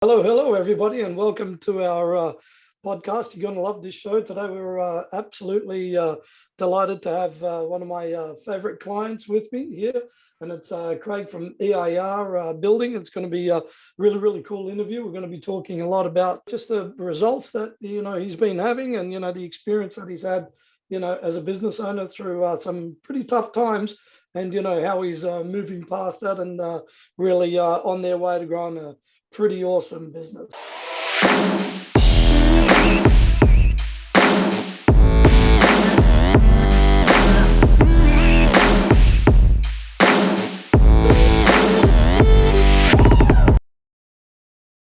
Hello, everybody, and welcome to our podcast. You're going to love this show today. We're absolutely delighted to have one of my favorite clients with me here, and it's Craig from EIR Building. It's going to be a really cool interview. We're going to be talking a lot about just the results that he's been having, and the experience that he's had as a business owner through some pretty tough times, and how he's moving past that and really on their way to growing a pretty awesome business.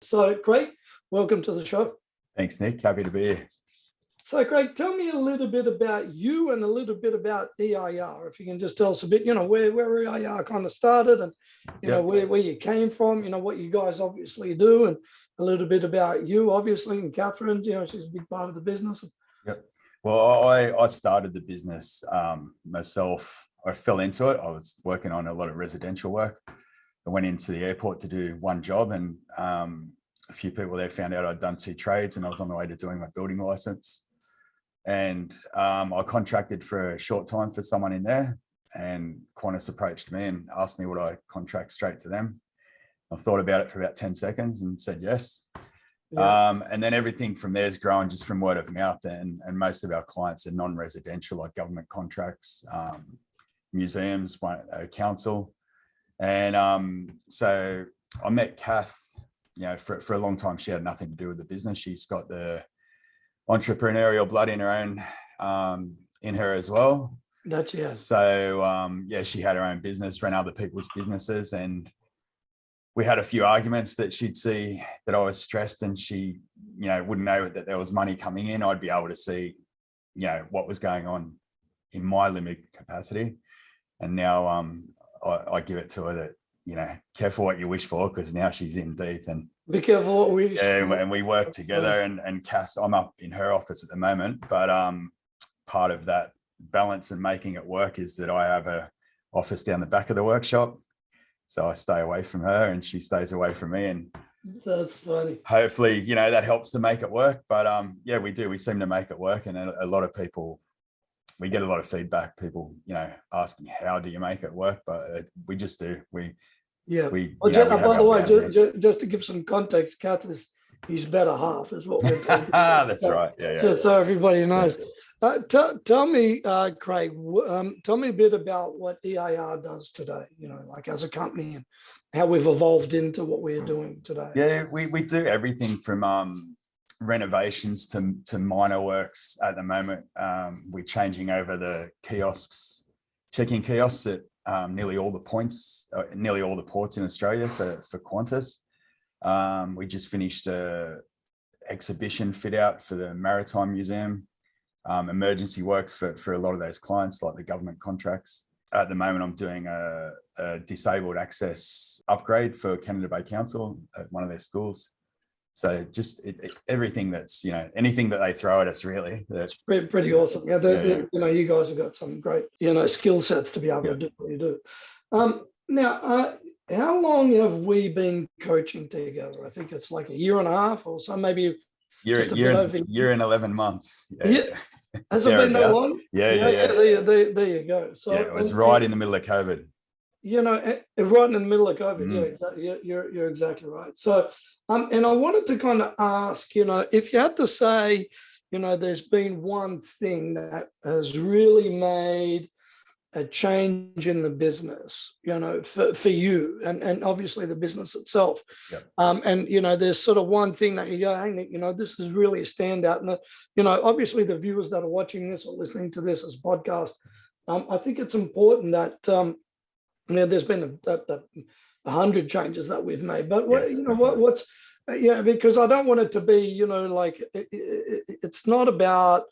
So, Craig, welcome to the show. Thanks, Nick. Happy to be here. So, Craig, tell me a little bit about you and a little bit about EIR. If you can just tell us a bit, where EIR kind of started and, where you came from, what you guys obviously do, and a little bit about you, obviously, and Catherine, she's a big part of the business. Yep. Well, I started the business myself. I fell into it. I was working on a lot of residential work. I went into the airport to do one job, and a few people there found out I'd done 2 trades, and I was on the way to doing my building license. And I contracted for a short time for someone in there, and Qantas approached me and asked me would I contract straight to them. I thought about it for about 10 seconds and said yes. Yeah. And then everything from there is growing just from word of mouth, and most of our clients are non-residential, like government contracts, museums, council. And so I met Kath, for a long time. She had nothing to do with the business. She's got the entrepreneurial blood in her own, in her as well. That's yes. So she had her own business, ran other people's businesses, and we had a few arguments that she'd see that I was stressed, and she, wouldn't know that there was money coming in. I'd be able to see, what was going on in my limited capacity. And now I give it to her that, careful what you wish for, because now she's in deep, and be careful what we wish for. And we work together, and Cass, I'm up in her office at the moment, but part of that balance and making it work is that I have a office down the back of the workshop. So I stay away from her and she stays away from me, and that's funny. Hopefully, that helps to make it work. But we seem to make it work. And a lot of people, we get a lot of feedback, people, asking how do you make it work? But we just do. By the way, just to give some context, Kath is his better half, is what we're talking about. That's right. Yeah. Just so everybody knows. Tell me, Craig, tell me a bit about what EIR does today, like as a company, and how we've evolved into what we're doing today. Yeah, we do everything from renovations to minor works at the moment. We're changing over the kiosks, check-in kiosks at nearly all the ports in Australia for Qantas. We just finished a exhibition fit out for the Maritime Museum. Emergency works for a lot of those clients, like the government contracts. At the moment, I'm doing a disabled access upgrade for Canada Bay Council at one of their schools. So just everything that's, anything that they throw at us, really. That's pretty awesome. Yeah, you guys have got some great, skill sets to be able to do what you do. Now, how long have we been coaching together? I think it's like a year and a half or so, maybe. Year and 11 months. Yeah. Has it been that long? Yeah. There you go. So it was right in the middle of COVID. Right in the middle of COVID. Yeah, exactly. You're exactly right. So, and I wanted to kind of ask, if you had to say, there's been one thing that has really made a change in the business, for you and obviously the business itself. Yep. And, there's sort of one thing that you go, hey, this is really a standout. And, obviously the viewers that are watching this or listening to this as a podcast, I think it's important that, there's been 100 changes that we've made, but because I don't want it to be, it's not about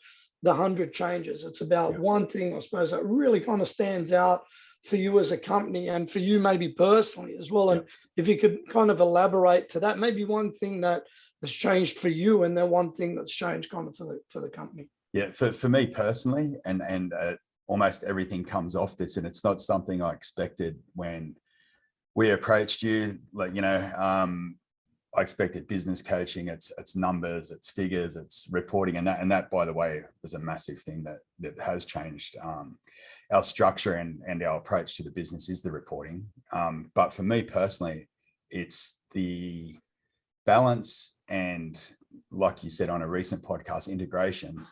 the 100 changes. It's about one thing, I suppose, that really kind of stands out for you as a company and for you maybe personally as well. And if you could kind of elaborate to that, maybe one thing that has changed for you and then one thing that's changed kind of for the company. Yeah, for me personally, and almost everything comes off this, and it's not something I expected when we approached you. I expected business coaching, it's numbers, it's figures, it's reporting, and that by the way was a massive thing that has changed. Our structure and our approach to the business is the reporting. But for me personally, it's the balance and, like you said on a recent podcast, integration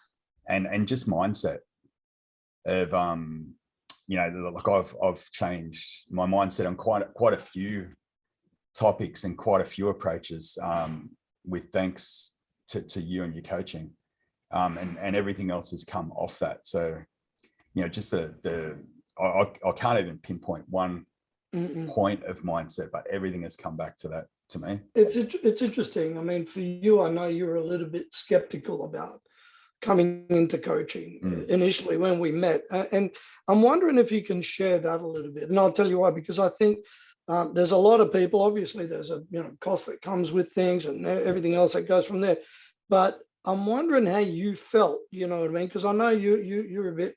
and just mindset of like I've changed my mindset on quite a few topics and quite a few approaches, with thanks to you and your coaching, and everything else has come off that. So just I can't even pinpoint one point of mindset, but everything has come back to that to me. It's interesting. I mean, for you, I know you were a little bit skeptical about coming into coaching initially when we met, and I'm wondering if you can share that a little bit. And I'll tell you why, because I think there's a lot of people. Obviously, there's a cost that comes with things and everything else that goes from there. But I'm wondering how you felt. You know what I mean? Because I know you're a bit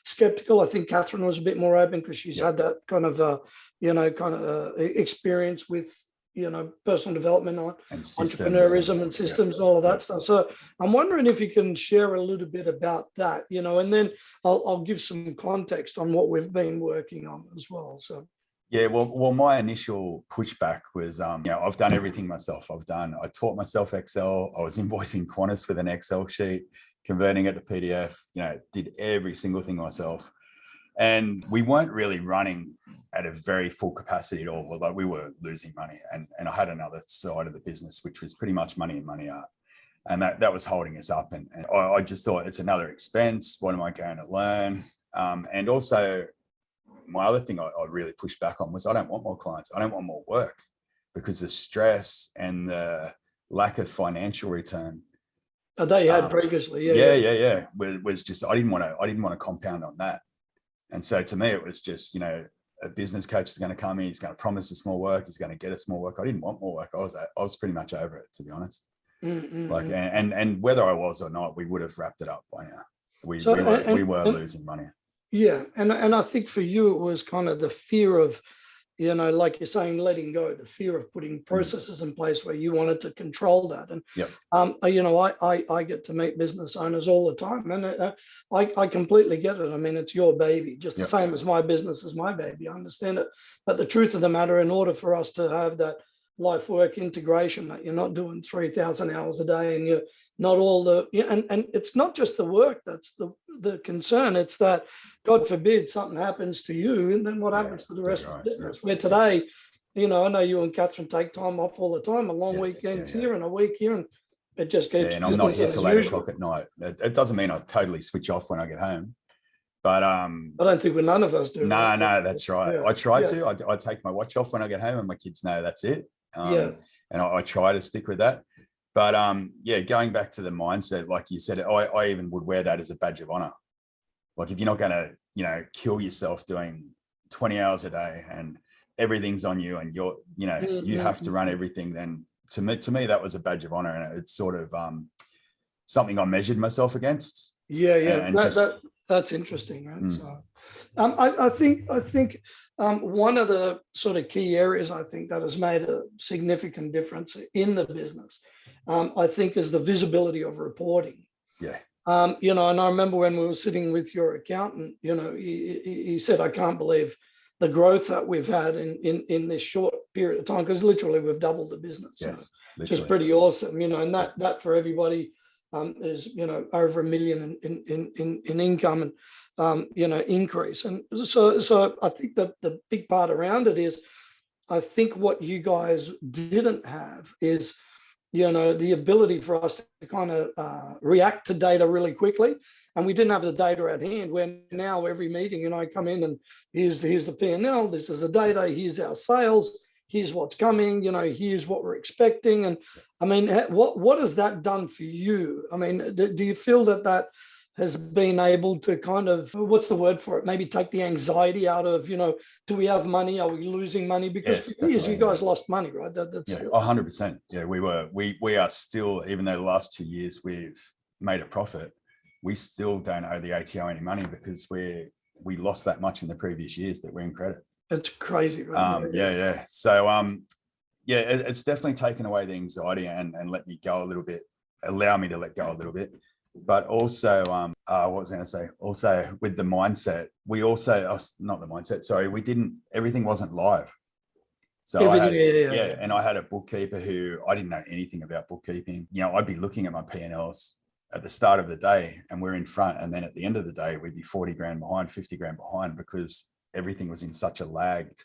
skeptical. I think Catherine was a bit more open because she's had that kind of experience with personal development on entrepreneurism and systems and all of that stuff. So I'm wondering if you can share a little bit about that, and then I'll give some context on what we've been working on as well. So. Yeah, well, my initial pushback was, I've done everything myself. I taught myself Excel. I was invoicing Qantas with an Excel sheet, converting it to PDF, did every single thing myself. And we weren't really running at a very full capacity at all. Like we were losing money. And I had another side of the business, which was pretty much money in, money out. And that was holding us up. And I just thought it's another expense. What am I going to learn? And also, my other thing I really pushed back on was I don't want more clients. I don't want more work, because the stress and the lack of financial return that you had previously. Yeah. Was just, I didn't want to compound on that. And so to me, it was just, a business coach is going to come in, he's going to promise us more work, he's going to get us more work. I didn't want more work. I was pretty much over it, to be honest. And whether I was or not, we would have wrapped it up by now. We were losing money. Yeah. And I think for you, it was kind of the fear of, like you're saying, letting go, the fear of putting processes in place where you wanted to control that. And, I get to meet business owners all the time, and I completely get it. I mean, it's your baby, just the same as my business is my baby. I understand it. But the truth of the matter, in order for us to have that life work integration, that you're not doing 3,000 hours a day, and you're not all the, and it's not just the work that's the concern. It's that, God forbid, something happens to you, and then what happens to the rest of the business? Where today, I know you and Catherine take time off all the time, a long weekends here and a week here, and it just gets. And I'm not here till 8 o'clock at night. It doesn't mean I totally switch off when I get home. But I don't think none of us do. No, that's right. I try to. I take my watch off when I get home, and my kids know that's it. And I try to stick with that. But going back to the mindset, like you said, I even would wear that as a badge of honor. Like, if you're not going to, kill yourself doing 20 hours a day and everything's on you, and you have to run everything, then to me, that was a badge of honor. And it's sort of something I measured myself against. That's interesting, right? So I think one of the sort of key areas I think that has made a significant difference in the business, I think, is the visibility of reporting. And I remember when we were sitting with your accountant, he said, I can't believe the growth that we've had in this short period of time, because literally we've doubled the business. Which is pretty awesome, and that for everybody is over $1 million in income and increase. And so I think that the big part around it is, I think what you guys didn't have is the ability for us to kind of react to data really quickly. And we didn't have the data at hand, where now every meeting, I come in and here's the P&L, this is the data, here's our sales, here's what's coming, here's what we're expecting. And I mean, what has that done for you? I mean, do you feel that has been able to kind of, what's the word for it? Maybe take the anxiety out of, do we have money? Are we losing money? Because for years, you guys lost money, right? That's 100%. Yeah, we are still, even though the last 2 years we've made a profit, we still don't owe the ATO any money, because we lost that much in the previous years that we're in credit. It's crazy, right? So yeah, it's definitely taken away the anxiety and let me go a little bit, allow me to let go a little bit. But also, what was I going to say? Also, with the mindset, we also, not the mindset, sorry, everything wasn't live. So I had, yeah. and I had a bookkeeper who I didn't know anything about bookkeeping. You know, I'd be looking at my P&Ls at the start of the day and we're in front. And then at the end of the day, we'd be 40 grand behind, 50 grand behind, because everything was in such a lagged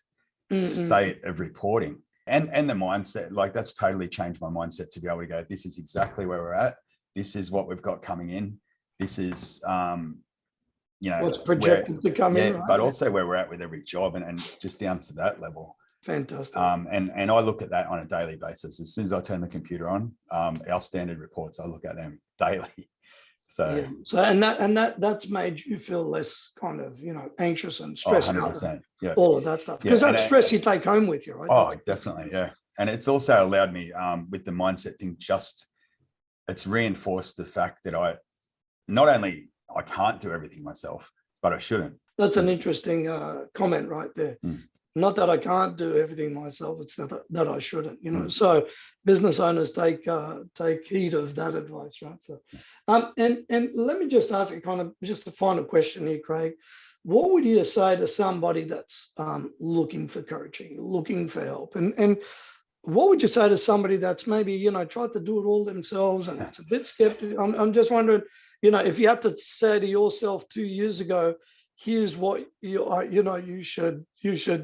state of reporting. And the mindset, like that's totally changed my mindset to be able to go, this is exactly where we're at. This is what we've got coming in. This is, you know, what's projected to come in, right? But also where we're at with every job and just down to that level. Fantastic. And I look at that on a daily basis. As soon as I turn the computer on, our standard reports, I look at them daily. So, yeah. So and that's made you feel less kind of, you know, anxious and stressed out. Yeah. All of that stuff. Because that's stress you take home with you, right? Oh, definitely. Yeah. And it's also allowed me with the mindset thing, it's reinforced the fact that I can't do everything myself, but I shouldn't. That's an interesting comment right there. Not that I can't do everything myself, it's that I shouldn't, you know. So business owners take heed of that advice, right? So and let me just ask you kind of just a final question here, Craig. What would you say to somebody that's looking for coaching, looking for help? And what would you say to somebody that's maybe, you know, tried to do it all themselves and it's a bit skeptical? I'm just wondering, you know, if you had to say to yourself 2 years ago, here's what you should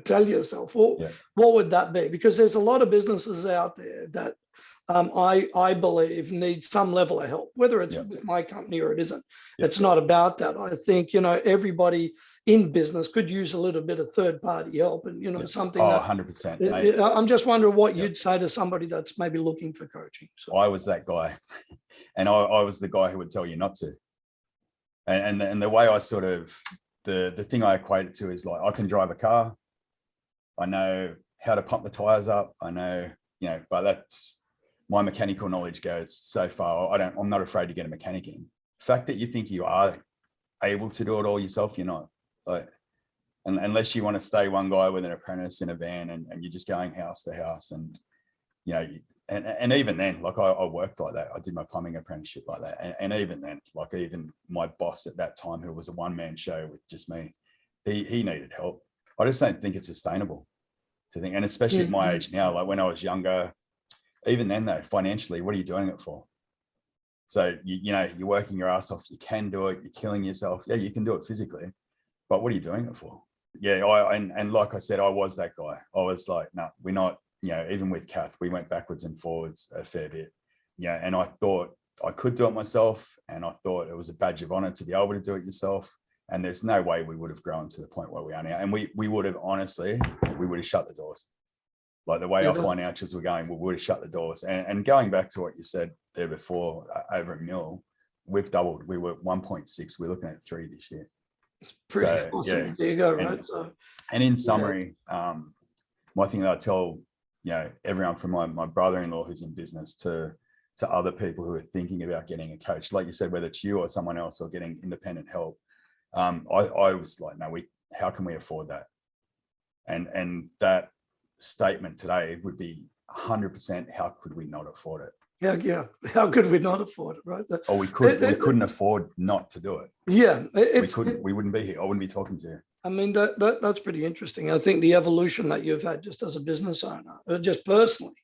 tell yourself, what would that be? Because there's a lot of businesses out there that I believe need some level of help, whether it's with my company or it isn't. It's not about that. I think, you know, everybody in business could use a little bit of third party help and, you know, something. 100%. I'm just wondering what you'd say to somebody that's maybe looking for coaching. So I was that guy and I was the guy who would tell you not to. And the way I sort of, the thing I equate it to is like, I can drive a car. I know how to pump the tires up. I know, you know, but that's, my mechanical knowledge goes so far. I'm not afraid to get a mechanic in. The fact that you think you are able to do it all yourself, you're not. Like, unless you want to stay one guy with an apprentice in a van and you're just going house to house and, you know, and even then, like I worked like that. I did my plumbing apprenticeship like that. And even then, like even my boss at that time, who was a one-man show with just me, he needed help. I just don't think it's sustainable to think. And especially at my age now, like when I was younger, even then though, financially, what are you doing it for? So, you know, you're working your ass off. You can do it. You're killing yourself. Yeah, you can do it physically, but what are you doing it for? Yeah. And like I said, I was that guy. I was like, no, we're not, you know, even with Kath, we went backwards and forwards a fair bit. Yeah. And I thought I could do it myself. And I thought it was a badge of honor to be able to do it yourself. And there's no way we would have grown to the point where we are now. And we would have, honestly, we would have shut the doors. Like the way our financials were going, we would have shut the doors. And going back to what you said there before, over $1 million, we've doubled. We were 1.6. We're looking at 3 this year. It's pretty awesome. Yeah. There you go, right? And in summary, my thing that I tell, you know, everyone from my brother-in-law who's in business to other people who are thinking about getting a coach, like you said, whether it's you or someone else or getting independent help, I was like, no, how can we afford that? And that statement today would be 100%. How could we not afford it? Yeah. How could we not afford it, right? Or we couldn't afford not to do it. Yeah, we wouldn't be here. I wouldn't be talking to you. I mean, that's pretty interesting. I think the evolution that you've had just as a business owner, just personally,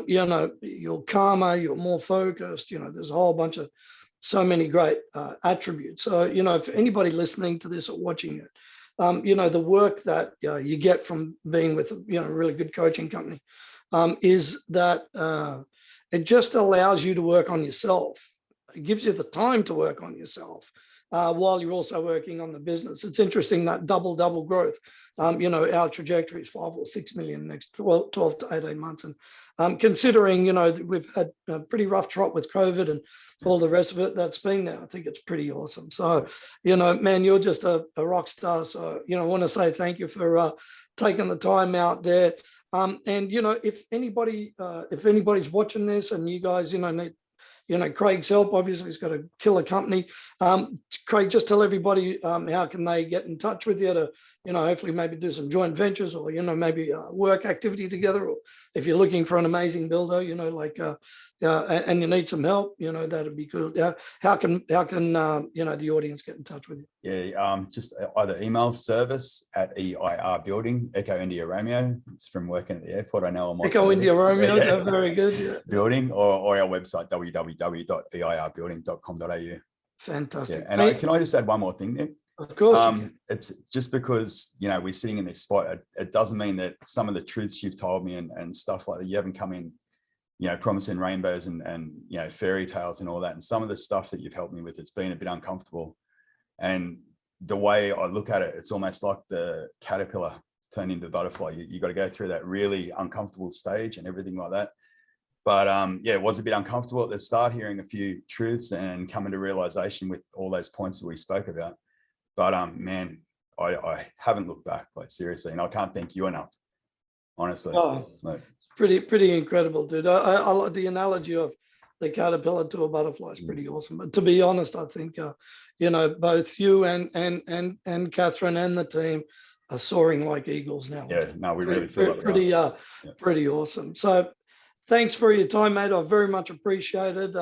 you know, you're calmer, you're more focused, you know, there's a whole bunch of so many great attributes. So, you know, for anybody listening to this or watching it, you know, the work that you get from being with, you know, a really good coaching company is that it just allows you to work on yourself. It gives you the time to work on yourself while you're also working on the business. It's interesting that double growth. You know, our trajectory is 5 or 6 million next 12 to 18 months. And considering, you know, we've had a pretty rough trot with COVID and all the rest of it that's been there, I think it's pretty awesome. So, you know, man, you're just a rock star. So, you know, I want to say thank you for taking the time out there. And, you know, if anybody's watching this and you guys, you know, need Craig's help. Obviously, he's got a killer company. Craig, just tell everybody how can they get in touch with you to, hopefully maybe do some joint ventures or, maybe work activity together. Or if you're looking for an amazing builder, and you need some help, that'd be good. How can the audience get in touch with you? Yeah, just either email service at EIR Building, Echo India Romeo. It's from working at the airport. I know I'm Echo India Romeo, yeah. Very good. Yeah. Building or our website, www.eirbuilding.com.au. Fantastic. Yeah. And can I just add one more thing, Nick? Of course. It's just because, we're sitting in this spot, it doesn't mean that some of the truths you've told me and stuff like that, you haven't come in, promising rainbows and fairy tales and all that. And some of the stuff that you've helped me with, it's been a bit uncomfortable. And the way I look at it, it's almost like the caterpillar turned into the butterfly. You got to go through that really uncomfortable stage and everything like that. But it was a bit uncomfortable at the start, hearing a few truths and coming to realization with all those points that we spoke about. But man, I haven't looked back, like seriously, and I can't thank you enough, honestly. Oh, pretty incredible, dude. I like the analogy of the caterpillar to a butterfly is pretty awesome. But to be honest, I think both you and Catherine and the team are soaring like eagles now. Yeah, no, we really feel pretty awesome. So thanks for your time, mate. I very much appreciate it.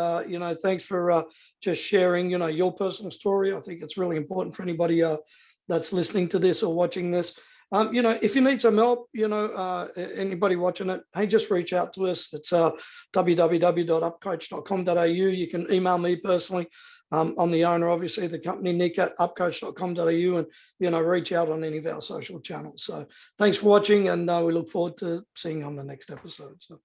Thanks for just sharing, your personal story. I think it's really important for anybody that's listening to this or watching this. If you need some help, anybody watching it, hey, just reach out to us. It's www.upcoach.com.au. You can email me personally. I'm the owner, obviously, of the company, Nick at upcoach.com.au, and, reach out on any of our social channels. So thanks for watching, and we look forward to seeing you on the next episode. So.